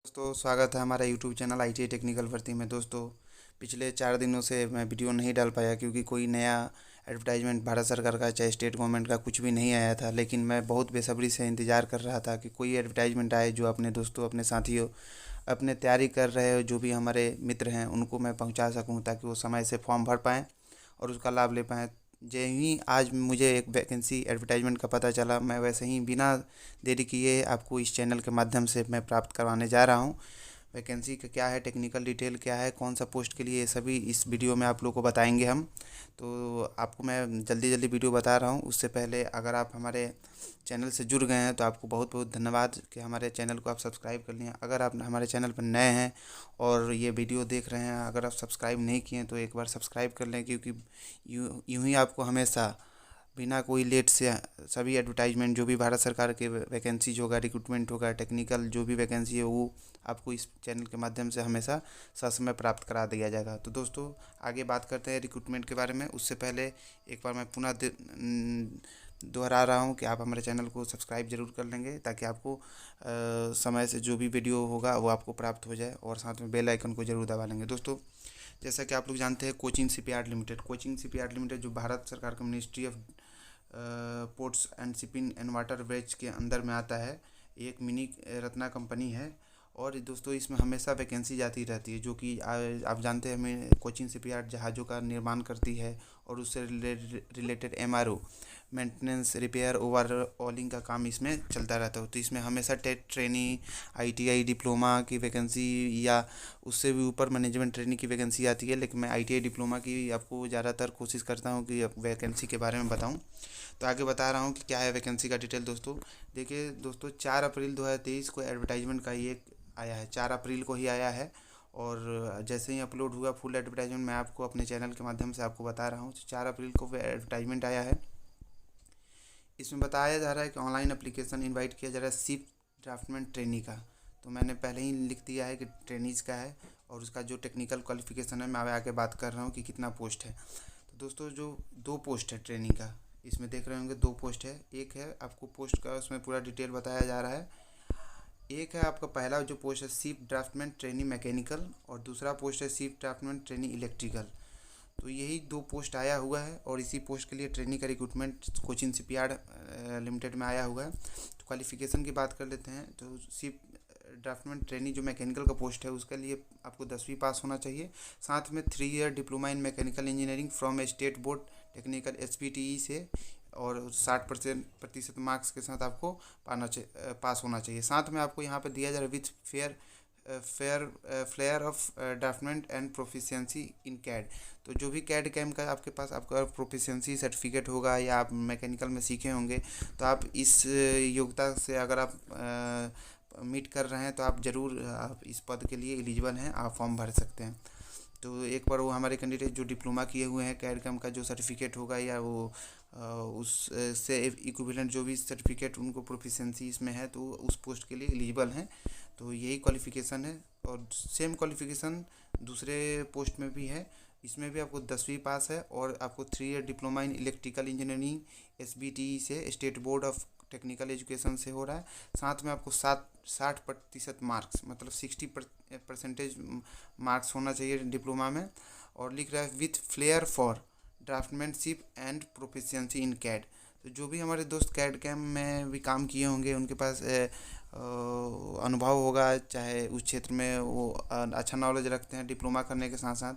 दोस्तों स्वागत है हमारा यूट्यूब चैनल आईटीआई टेक्निकल भर्ती में। दोस्तों पिछले 4 दिनों से मैं वीडियो नहीं डाल पाया क्योंकि कोई नया एडवर्टाइजमेंट भारत सरकार का चाहे स्टेट गवर्नमेंट का कुछ भी नहीं आया था। लेकिन मैं बहुत बेसब्री से इंतज़ार कर रहा था कि कोई एडवर्टाइजमेंट आए जो अपने दोस्तों, अपने साथियों, अपने तैयारी कर रहे हो जो भी हमारे मित्र हैं उनको मैं पहुंचा सकूं ताकि वो समय से फॉर्म भर पाएँ और उसका लाभ ले पाएँ। जै ही आज मुझे एक वैकेंसी एडवर्टाइजमेंट का पता चला, मैं वैसे ही बिना देरी किए आपको इस चैनल के माध्यम से मैं प्राप्त करवाने जा रहा हूँ। वैकेंसी का क्या है, टेक्निकल डिटेल क्या है, कौन सा पोस्ट के लिए, ये सभी इस वीडियो में आप लोग को बताएंगे हम। तो आपको मैं जल्दी जल्दी वीडियो बता रहा हूँ। उससे पहले अगर आप हमारे चैनल से जुड़ गए हैं तो आपको बहुत बहुत धन्यवाद कि हमारे चैनल को आप सब्सक्राइब कर लिए। अगर आप हमारे चैनल पर नए हैं और ये वीडियो देख रहे हैं, अगर आप सब्सक्राइब नहीं किए तो एक बार सब्सक्राइब कर लें, क्योंकि यूँ ही आपको हमेशा बिना कोई लेट से सभी एडवर्टाइजमेंट जो भी भारत सरकार के वैकेंसीज होगा, रिक्रूटमेंट होगा, टेक्निकल जो भी वैकेंसी है वो आपको इस चैनल के माध्यम से हमेशा ससमय प्राप्त करा दिया जाएगा। तो दोस्तों आगे बात करते हैं रिक्रूटमेंट के बारे में। उससे पहले एक बार मैं पुनः दोहरा रहा हूँ कि आप हमारे चैनल को सब्सक्राइब जरूर कर लेंगे ताकि आपको समय से जो भी वीडियो होगा वो आपको प्राप्त हो जाए, और साथ में बेल आइकन को जरूर दबा लेंगे। दोस्तों जैसा कि आप लोग जानते हैं, कोचिंग शिपयार्ड लिमिटेड, जो भारत सरकार का ministry of ports and shipping and water veg के अंदर में आता है, एक मिनी रत्ना कंपनी है। और दोस्तों इसमें हमेशा वैकेंसी जाती रहती है, जो कि आप जानते हैं हमें कोचिंग शिपयार्ड जहाज़ों का निर्माण करती है और उससे related MRO, maintenance, repair, overhauling का काम इसमें चलता रहता है। तो इसमें हमेशा टेट ट्रेनी, आईटीआई डिप्लोमा की वैकेंसी या उससे भी ऊपर मैनेजमेंट ट्रेनिंग की वैकेंसी आती है। लेकिन मैं आईटीआई डिप्लोमा की आपको ज़्यादातर कोशिश करता हूँ कि वैकेंसी के बारे में बताऊँ। तो आगे बता रहा हूँ कि क्या है वैकेंसी का डिटेल। दोस्तों देखिए दोस्तों, 4 अप्रैल 2023 को एडवर्टाइजमेंट का ये आया है, 4 अप्रैल को ही आया है। और जैसे ही अपलोड हुआ फुल एडवर्टाइजमेंट मैं आपको अपने चैनल के माध्यम से आपको बता रहा हूँ। 4 अप्रैल को एडवर्टाइजमेंट आया है। इसमें बताया जा रहा है कि ऑनलाइन एप्लीकेशन इनवाइट किया जा रहा है सिप ड्राफ्टमैन ट्रेनी का। तो मैंने पहले ही लिख दिया है कि ट्रेनीज का है, और उसका जो टेक्निकल क्वालिफिकेशन है मैं आगे बात कर रहा हूँ कि कितना पोस्ट है। तो दोस्तों जो 2 पोस्ट है ट्रेनिंग का, इसमें देख रहे होंगे 2 पोस्ट है। एक है आपको पोस्ट का उसमें पूरा डिटेल बताया जा रहा है। एक है आपका पहला जो पोस्ट है शिप ड्राफ्टमैन ट्रेनी मैकेनिकल, और दूसरा पोस्ट है शिप ड्राफ्टमैन ट्रेनी इलेक्ट्रिकल। तो यही 2 पोस्ट आया हुआ है, और इसी पोस्ट के लिए ट्रेनिंग का रिक्रूटमेंट कोचिंग शिपयार्ड लिमिटेड में आया हुआ है। तो क्वालिफिकेशन की बात कर लेते हैं। तो शिप ड्राफ्टमैन ट्रेनी जो मैकेनिकल का पोस्ट है उसके लिए आपको 10वीं पास होना चाहिए, साथ में 3 year diploma in mechanical engineering from a state board technical SPTE से, और 60% मार्क्स के साथ आपको पास होना चाहिए। साथ में आपको यहाँ पर दिया जा रहा है with fair flair of draftment and proficiency in CAD. तो जो भी कैड कैम का आपके पास आपका प्रोफिशिएंसी सर्टिफिकेट होगा या आप मैकेनिकल में सीखे होंगे, तो आप इस योग्यता से अगर आप मीट कर रहे हैं तो आप ज़रूर आप इस पद के लिए एलिजिबल हैं, आप फॉर्म भर सकते हैं। तो एक बार वो हमारे कैंडिडेट जो डिप्लोमा किए हुए हैं, कैड कैम का जो सर्टिफिकेट होगा या वो उससे इक्विवेलेंट जो भी सर्टिफिकेट उनको प्रोफिशिएंसी इसमें है, तो उस पोस्ट के लिए एलिजिबल हैं। तो यही क्वालिफ़िकेशन है, और सेम क्वालिफ़िकेशन दूसरे पोस्ट में भी है। इसमें भी आपको 10वीं पास है, और आपको 3 year diploma in electrical engineering SBTE से, state board of technical education से हो रहा है। साथ में आपको 60% मार्क्स, मतलब 60% मार्क्स होना चाहिए डिप्लोमा में। और लिख रहा है with flair for draughtsmanship and proficiency in CAD. तो जो भी हमारे दोस्त कैड कैम में भी काम किए होंगे उनके पास अनुभव होगा, चाहे उस क्षेत्र में वो अच्छा नॉलेज रखते हैं डिप्लोमा करने के साथ साथ,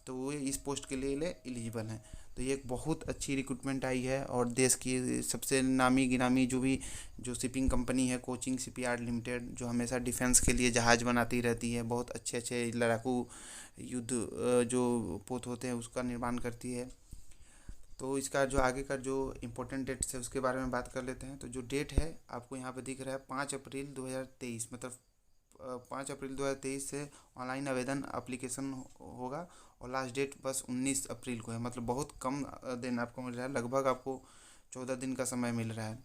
तो वो इस पोस्ट के लिए एलिजिबल हैं। तो ये एक बहुत अच्छी रिक्रूटमेंट आई है, और देश की सबसे नामी गिरामी जो शिपिंग कंपनी है कोचिंग शिपयार्ड लिमिटेड, जो हमेशा डिफेंस के लिए जहाज़ बनाती रहती है, बहुत अच्छे अच्छे लड़ाकू युद्ध जो पोत होते हैं उसका निर्माण करती है। तो इसका जो आगे का जो इम्पोर्टेंट डेट्स है उसके बारे में बात कर लेते हैं। तो जो डेट है आपको यहाँ पे दिख रहा है 5 अप्रैल 2023, मतलब 5 अप्रैल 2023 से ऑनलाइन आवेदन एप्लीकेशन होगा, और लास्ट डेट बस 19 अप्रैल को है। मतलब बहुत कम दिन आपको मिल रहा है, लगभग आपको 14 दिन का समय मिल रहा है।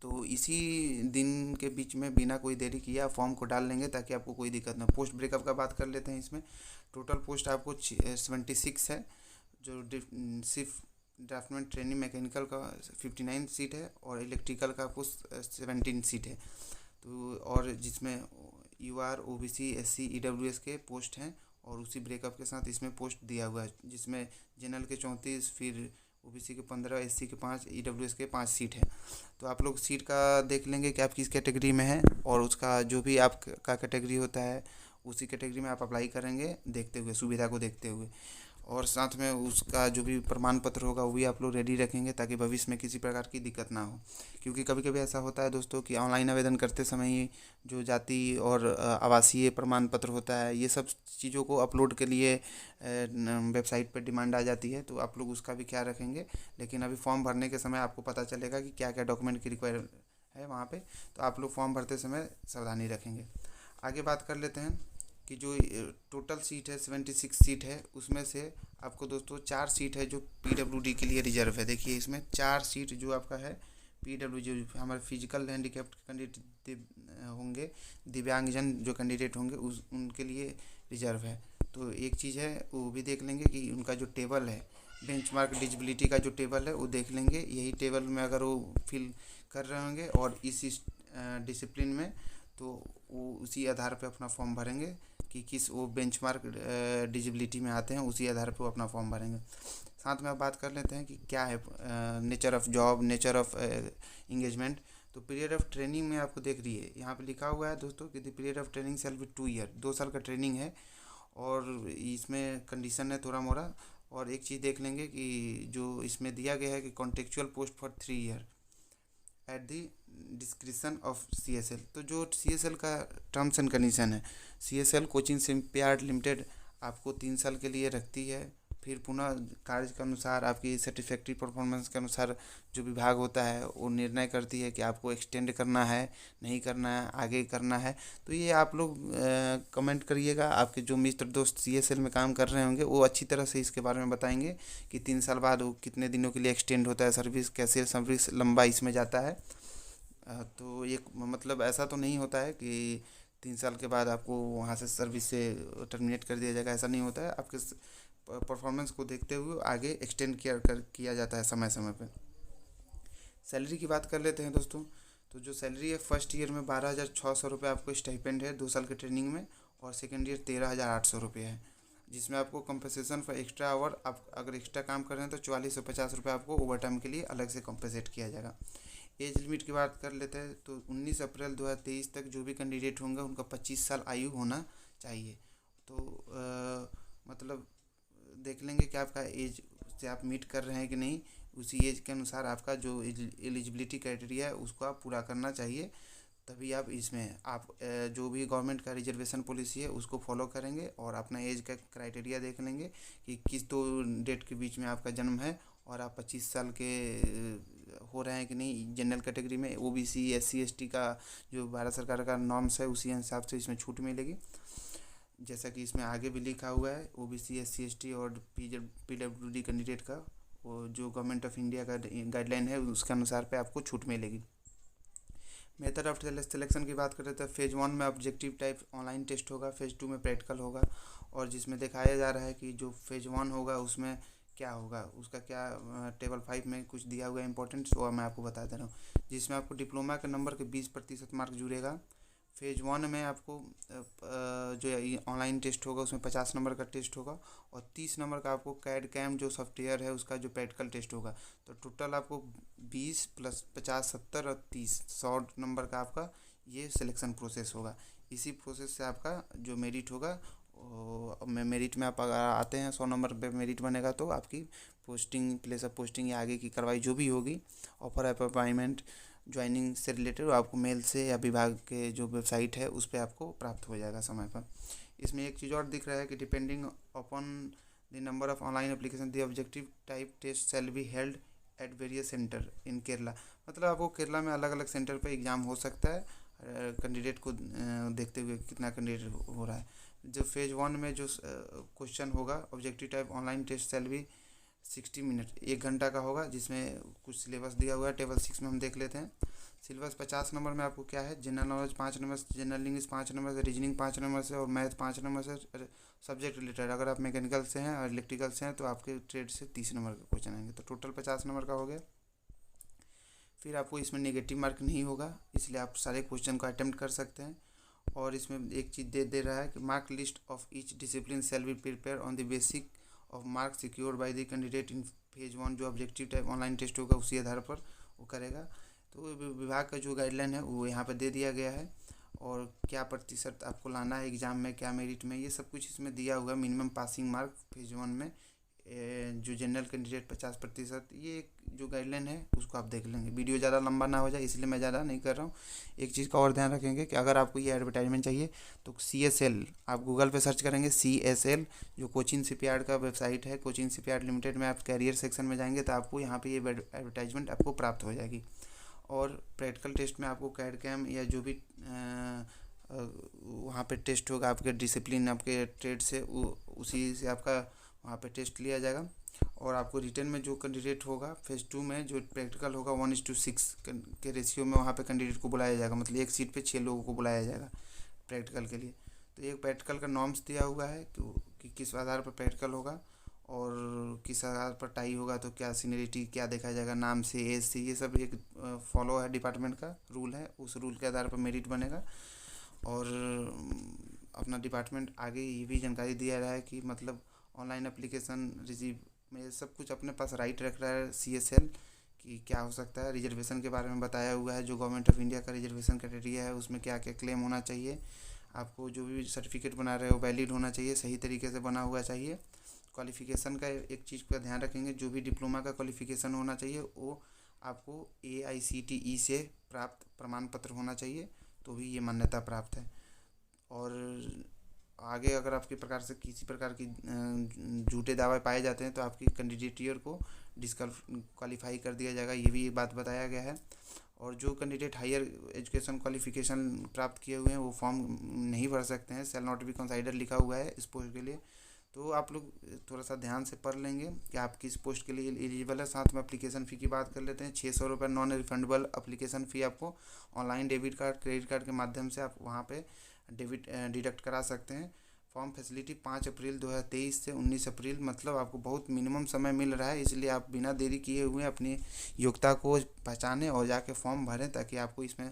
तो इसी दिन के बीच में बिना कोई देरी किए आप फॉर्म को डाल लेंगे ताकि आपको कोई दिक्कत ना। पोस्ट ब्रेकअप का बात कर लेते हैं। इसमें टोटल पोस्ट आपको 76 है। जो सिर्फ ड्राफ्टमैन ट्रेनिंग मैकेनिकल का 59 सीट है, और इलेक्ट्रिकल का आपको 17 सीट है। तो और जिसमें UR OBC SC EWS के पोस्ट हैं और उसी ब्रेकअप के साथ इसमें पोस्ट दिया हुआ है, जिसमें जनरल के 34, फिर OBC के 15, SC के 5, EWS के 5 सीट हैं। तो आप लोग सीट का देख लेंगे कि आप किस कैटेगरी में हैं, और उसका जो भी आपका कैटेगरी होता है उसी कैटेगरी में आप अप्लाई करेंगे, देखते हुए, सुविधा को देखते हुए। और साथ में उसका जो भी प्रमाण पत्र होगा वो भी आप लोग रेडी रखेंगे, ताकि भविष्य में किसी प्रकार की दिक्कत ना हो। क्योंकि कभी कभी ऐसा होता है दोस्तों कि ऑनलाइन आवेदन करते समय ही जो जाति और आवासीय प्रमाण पत्र होता है, ये सब चीज़ों को अपलोड के लिए वेबसाइट पर डिमांड आ जाती है, तो आप लोग उसका भी ख्याल रखेंगे। लेकिन अभी फॉर्म भरने के समय आपको पता चलेगा कि क्या क्या डॉक्यूमेंट की रिक्वायर है वहाँ पे, तो आप लोग फॉर्म भरते समय सावधानी रखेंगे। आगे बात कर लेते हैं कि जो टोटल सीट है 76 सीट है, उसमें से आपको दोस्तों 4 सीट है जो PWD के लिए रिजर्व है। देखिए इसमें 4 सीट जो आपका है PWD, जो हमारे फिजिकल हैंडीकैप्ड कैंडिडेट होंगे, दिव्यांगजन जो कैंडिडेट होंगे उनके लिए रिजर्व है। तो एक चीज़ है वो भी देख लेंगे कि उनका जो टेबल है, बेंचमार्क डिजिबिलिटी का जो टेबल है वो देख लेंगे। यही टेबल में अगर वो फिल कर रहे होंगे और इस डिसिप्लिन में, तो वो उसी आधार पे अपना फॉर्म भरेंगे कि किस वो बेंचमार्क डिजिबिलिटी में आते हैं, उसी आधार पे वो अपना फॉर्म भरेंगे। साथ में आप बात कर लेते हैं कि क्या है nature of job, nature of engagement. तो पीरियड ऑफ ट्रेनिंग में आपको देख रही है यहाँ पे लिखा हुआ है दोस्तों कि the period of training shall be 2 year, 2 साल का ट्रेनिंग है। और इसमें कंडीशन है थोड़ा मोड़ा। और एक चीज़ देख लेंगे कि जो इसमें दिया गया है कि contextual post for 3 year at the description of CSL। तो जो CSL का टर्म्स एंड कंडीशन है, CSL कोचिंग शिपयार्ड लिमिटेड आपको 3 साल के लिए रखती है। फिर पुनः कार्य के अनुसार, आपकी सेटिस्फैक्ट्री परफॉर्मेंस के अनुसार जो विभाग होता है वो निर्णय करती है कि आपको एक्सटेंड करना है, नहीं करना है, आगे करना है। तो ये आप लोग कमेंट करिएगा। आपके जो मित्र दोस्त CSL में काम कर रहे होंगे वो अच्छी तरह से इसके बारे में बताएंगे कि 3 साल बाद वो कितने दिनों के लिए एक्सटेंड होता है सर्विस, कैसे सर्विस लंबा इसमें जाता है। तो एक मतलब ऐसा तो नहीं होता है कि 3 साल के बाद आपको वहाँ से सर्विस से टर्मिनेट कर दिया जाएगा, ऐसा नहीं होता है। आपके परफॉर्मेंस को देखते हुए आगे एक्सटेंड किया जाता है समय समय पे। सैलरी की बात कर लेते हैं दोस्तों। तो जो सैलरी है फर्स्ट ईयर में 12,600 रुपये आपको स्टाइपेंड है 2 साल के ट्रेनिंग में, और सेकेंड ईयर 13,800 रुपये है, जिसमें आपको कंपनसेशन फॉर एक्स्ट्रा आवर, आप अगर एक्स्ट्रा काम कर रहे हैं तो 4450 रुपये आपको ओवर टाइम के लिए अलग से कंपनसेट किया जाएगा। एज लिमिट की बात कर लेते हैं तो 19 अप्रैल 2023 तक जो भी कैंडिडेट होंगे उनका 25 साल आयु होना चाहिए। तो मतलब देख लेंगे कि आपका एज से आप मीट कर रहे हैं कि नहीं, उसी एज के अनुसार आपका जो एलिजिबिलिटी क्राइटेरिया है उसको आप पूरा करना चाहिए। तभी आप इसमें आप जो भी गवर्नमेंट का रिजर्वेशन पॉलिसी है उसको फॉलो करेंगे, और अपना एज का क्राइटेरिया देख लेंगे कि किस 2 डेट के बीच में आपका जन्म है, और आप 25 साल के हो रहे हैं कि नहीं। जनरल कैटेगरी में OBC SC ST का जो भारत सरकार का नॉर्म्स है उसी हिसाब से इसमें छूट मिलेगी, जैसा कि इसमें आगे भी लिखा हुआ है। OBC SC ST और PWD कैंडिडेट का वो जो गवर्नमेंट ऑफ इंडिया का गाइडलाइन है उसके अनुसार पे आपको छूट मिलेगी। मेथड ऑफ सिलेक्शन की बात करें तो फेज़ 1 में ऑब्जेक्टिव टाइप ऑनलाइन टेस्ट होगा, फेज़ 2 में प्रैक्टिकल होगा, और जिसमें दिखाया जा रहा है कि जो फेज़ 1 होगा उसमें क्या होगा, उसका क्या टेबल 5 में कुछ दिया हुआ है इंपॉर्टेंट, वो मैं आपको बता दे रहा हूँ। जिसमें आपको डिप्लोमा के नंबर के 20% मार्क जुड़ेगा। फेज़ 1 में आपको जो ऑनलाइन टेस्ट होगा उसमें 50 नंबर का टेस्ट होगा, और 30 नंबर का आपको कैड कैम जो सॉफ्टवेयर है उसका जो प्रैक्टिकल टेस्ट होगा। तो टोटल आपको 20 + 50 70 और 30 100 नंबर का आपका ये सिलेक्शन प्रोसेस होगा। इसी प्रोसेस से आपका जो मेरिट होगा, मेरिट में आप अगर आते हैं 100 नंबर पे मेरिट बनेगा तो आपकी पोस्टिंग, प्लेस ऑफ पोस्टिंग या आगे की कार्रवाई जो भी होगी, ऑफर ऑफ अपॉइंटमेंट, ज्वाइनिंग से रिलेटेड आपको मेल से या विभाग के जो वेबसाइट है उस पर आपको प्राप्त हो जाएगा समय पर। इसमें एक चीज़ और दिख रहा है कि depending upon the number of online application the objective type test shall be held at various centre in Kerala. मतलब आपको केरला में अलग अलग सेंटर पर एग्ज़ाम हो सकता है, कैंडिडेट को देखते हुए कितना कैंडिडेट हो रहा है। जो फेज़ 1 में जो क्वेश्चन होगा objective type online test shall be 60 minute, 1 घंटा का होगा, जिसमें कुछ सिलेबस दिया हुआ है। टेबल 6 में हम देख लेते हैं। सिलेबस 50 नंबर में आपको क्या है, जनरल नॉलेज 5 नंबर से, जनरल इंग्लिश 5 नंबर से, रीजनिंग 5 नंबर से, और मैथ 5 नंबर से। सब्जेक्ट रिलेटेड अगर आप मैकेनिकल से हैं और इलेक्ट्रिकल से हैं तो आपके ट्रेड से 30 नंबर का क्वेश्चन आएंगे, तो टोटल 50 नंबर का हो गया। फिर आपको इसमें नेगेटिव मार्क नहीं होगा, इसलिए आप सारे क्वेश्चन को अटेम्प्ट कर सकते हैं। और इसमें एक चीज़ दे रहा है कि mark list of each discipline shall be prepare on the basic of mark secured by the candidate in phase 1। जो ऑब्जेक्टिव टाइप ऑनलाइन टेस्ट होगा उसी आधार पर वो करेगा। तो विभाग का जो गाइडलाइन है वो यहाँ पर दे दिया गया है, और क्या प्रतिशत आपको लाना है एग्ज़ाम में, क्या मेरिट में, ये सब कुछ इसमें दिया हुआ है। मिनिमम पासिंग मार्क फेज 1 में जो जनरल कैंडिडेट 50%, ये एक जो गाइडलाइन है उसको आप देख लेंगे। वीडियो ज़्यादा लंबा ना हो जाए इसलिए मैं ज़्यादा नहीं कर रहा हूँ। एक चीज़ का और ध्यान रखेंगे कि अगर आपको ये एडवर्टाइजमेंट चाहिए तो CSL आप गूगल पे सर्च करेंगे, CSL जो कोचिन शिपयार्ड का वेबसाइट है, कोचिन शिपयार्ड लिमिटेड में आप कैरियर सेक्शन में जाएंगे तो आपको यहाँ पे ये एडवर्टाइजमेंट आपको प्राप्त हो जाएगी। और प्रैक्टिकल टेस्ट में आपको कैड कैम या जो भी वहाँ पे टेस्ट होगा आपके डिसिप्लिन आपके ट्रेड से उसी से आपका वहाँ पे टेस्ट लिया जाएगा। और आपको रिटर्न में जो कैंडिडेट होगा फेज़ 2 में जो प्रैक्टिकल होगा 1:6 के रेशियो में वहाँ पे कैंडिडेट को बुलाया जाएगा, मतलब एक सीट पे 6 लोगों को बुलाया जाएगा प्रैक्टिकल के लिए। तो एक प्रैक्टिकल का नॉर्म्स दिया हुआ है कि किस आधार पर प्रैक्टिकल होगा और किस आधार पर टाई होगा, तो क्या सीनियरिटी क्या देखा जाएगा, नाम से, एज से, ये सब एक फॉलो है डिपार्टमेंट का रूल है। उस रूल के आधार पर मेरिट बनेगा। और अपना डिपार्टमेंट आगे ये भी जानकारी दिया रहा है कि मतलब ऑनलाइन एप्लीकेशन रिसीव में सब कुछ अपने पास राइट रख रहा है CSL कि क्या हो सकता है। रिजर्वेशन के बारे में बताया हुआ है, जो गवर्नमेंट ऑफ इंडिया का रिजर्वेशन क्राइटेरिया है उसमें क्या क्या क्लेम होना चाहिए। आपको जो भी सर्टिफिकेट बना रहे हो वैलिड होना चाहिए, सही तरीके से बना हुआ चाहिए। क्वालिफ़िकेशन का एक चीज़ का ध्यान रखेंगे, जो भी डिप्लोमा का क्वालिफ़िकेशन होना चाहिए वो आपको AICTE से प्राप्त प्रमाण पत्र होना चाहिए, तो भी ये मान्यता प्राप्त है। और आगे अगर आपके प्रकार से किसी प्रकार की झूठे दावे पाए जाते हैं तो आपकी कैंडिडेटियर को डिस्क्वालीफाई कर दिया जाएगा, ये भी एक बात बताया गया है। और जो कैंडिडेट हायर एजुकेशन क्वालिफिकेशन प्राप्त किए हुए हैं वो फॉर्म नहीं भर सकते हैं, सेल नॉट बी कंसाइडर लिखा हुआ है इस पोस्ट के लिए। तो आप लोग थोड़ा सा ध्यान से पढ़ लेंगे कि आप किस पोस्ट के लिए एलिजिबल है। साथ में एप्लीकेशन फ़ी की बात कर लेते हैं। 600 रुपये नॉन रिफंडेबल एप्लीकेशन फ़ी आपको online debit card credit card के माध्यम से आप वहाँ पे डिडक्ट करा सकते हैं। फॉर्म फैसिलिटी 5 अप्रैल 2023 से 19 अप्रैल, मतलब आपको बहुत मिनिमम समय मिल रहा है, इसलिए आप बिना देरी किए हुए अपनी योग्यता को पहचानें और जाके फॉर्म भरें ताकि आपको इसमें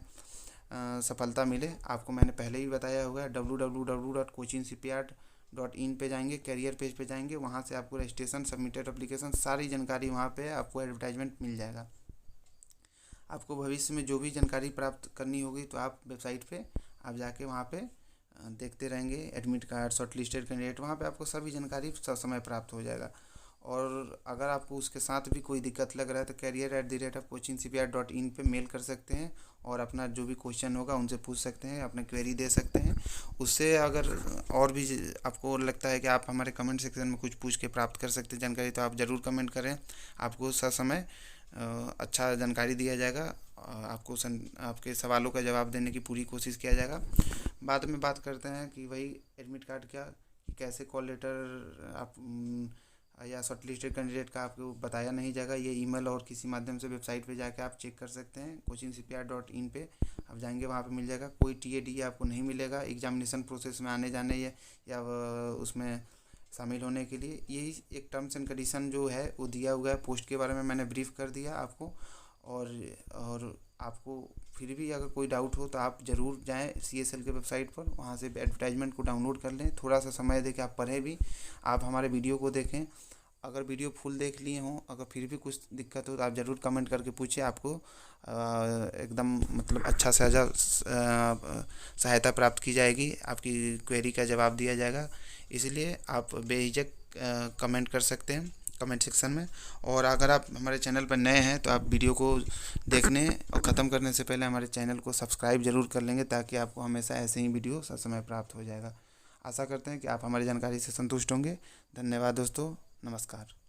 सफलता मिले। आपको मैंने पहले ही बताया हुआ है, www.cochinsipyard.in पे जाएंगे, कैरियर पेज पे जाएंगे, वहाँ से आपको रजिस्ट्रेशन, सबमिटेड एप्लीकेशन, सारी जानकारी वहाँ पे आपको एडवर्टाइजमेंट मिल जाएगा। आपको भविष्य में जो भी जानकारी प्राप्त करनी होगी तो आप वेबसाइट पे आप जाके वहाँ पे देखते रहेंगे। Admit card, short listed candidate, वहाँ पे आपको सभी जानकारी समय प्राप्त हो जाएगा। और अगर आपको उसके साथ भी कोई दिक्कत लग रहा है तो career@cochinsipyard.in पे मेल कर सकते हैं और अपना जो भी क्वेश्चन होगा उनसे पूछ सकते हैं, अपना क्वेरी दे सकते हैं। उससे अगर और भी आपको लगता है कि आप हमारे कमेंट सेक्शन में कुछ पूछ के प्राप्त कर सकते हैं जानकारी, तो आप ज़रूर कमेंट करें, आपको ससमय अच्छा जानकारी दिया जाएगा। आपको आपके सवालों का जवाब देने की पूरी कोशिश किया जाएगा। बाद में बात करते हैं कि वही एडमिट कार्ड क्या कि कैसे कॉल लेटर आप या शॉर्ट लिस्टेड कैंडिडेट का आपको बताया नहीं जाएगा। ये ईमेल और किसी माध्यम से वेबसाइट पे जाके आप चेक कर सकते हैं। cochinsipyard.in पे आप जाएंगे, वहाँ पे मिल जाएगा। कोई TAD आपको नहीं मिलेगा एग्जामिनेशन प्रोसेस में आने जाने या उसमें शामिल होने के लिए। यही एक टर्म्स एंड कंडीशन जो है वो दिया हुआ है। पोस्ट के बारे में मैंने ब्रीफ कर दिया आपको। और आपको फिर भी अगर कोई डाउट हो तो आप ज़रूर जाएं CSL के वेबसाइट पर, वहाँ से एडवर्टाइजमेंट को डाउनलोड कर लें। थोड़ा सा समय दे के आप पढ़ें भी, आप हमारे वीडियो को देखें। अगर वीडियो फुल देख लिए हों, अगर फिर भी कुछ दिक्कत हो तो आप ज़रूर कमेंट करके पूछिए, आपको एकदम मतलब अच्छा से अच्छा सहायता प्राप्त की जाएगी, आपकी क्वेरी का जवाब दिया जाएगा। इसलिए आप बेझिझक कमेंट कर सकते हैं कमेंट सेक्शन में। और अगर आप हमारे चैनल पर नए हैं तो आप वीडियो को देखने और ख़त्म करने से पहले हमारे चैनल को सब्सक्राइब ज़रूर कर लेंगे, ताकि आपको हमेशा ऐसे ही वीडियो समय प्राप्त हो जाएगा। आशा करते हैं कि आप हमारी जानकारी से संतुष्ट होंगे। धन्यवाद दोस्तों, नमस्कार।